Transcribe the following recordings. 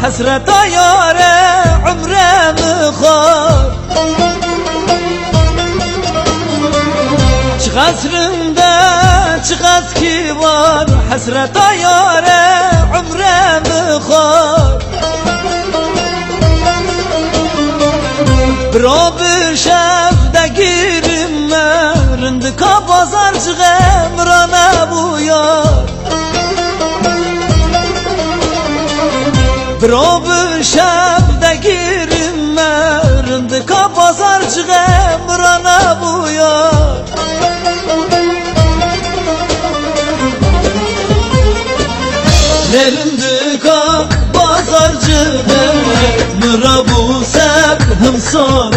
حسرت یاره عمره میخواد چه قصرنده چه قصر کی var حسرت یاره عمره میخواد برو بشف دگیرم رندکا بازارچه مرانه بو یار برو بشف دگیرم رندکا بازارچه مرانه بو یار رندکا بازارچه مرابو سب هم سال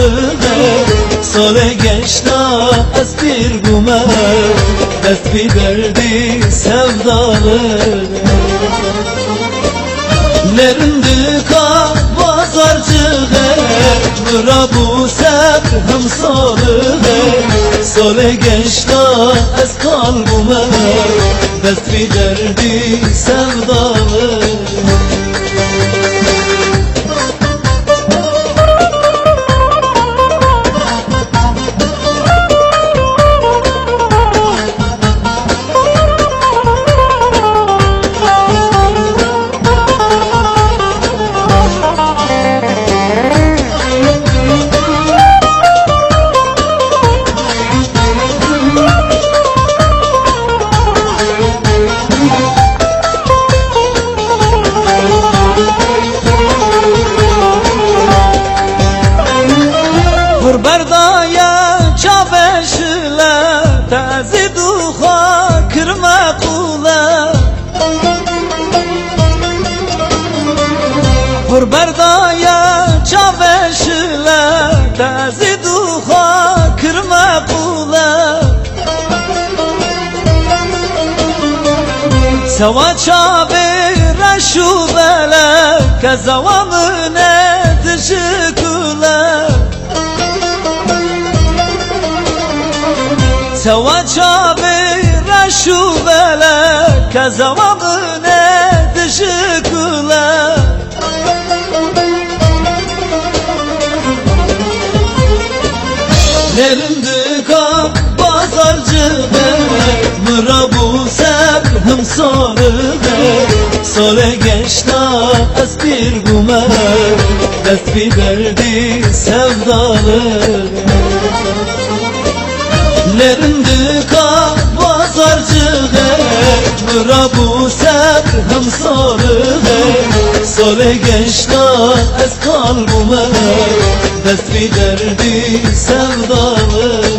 geçta az bir gume dest bir derdi sevdalı Nerindika bazarcığı Mırabu sep hem Sale geçta az kalbime dest bir derdi sevdalı بردایا چاوشله تازی دوخا کرما قوله بردایا چاوشله تازی دوخا کرما قوله سوا چاوی رشو بله که زوامنه تشکله سوا چاوی رشو بله که زوامنه تشکله Nerindika bazarcığı Mırabu sep hem Sale geçta az bir gume dest bir derdi sevdalı Nerindika bazarcığı Mırabu sep hem Sale geçta az kalbime dest bir derdi sevdalı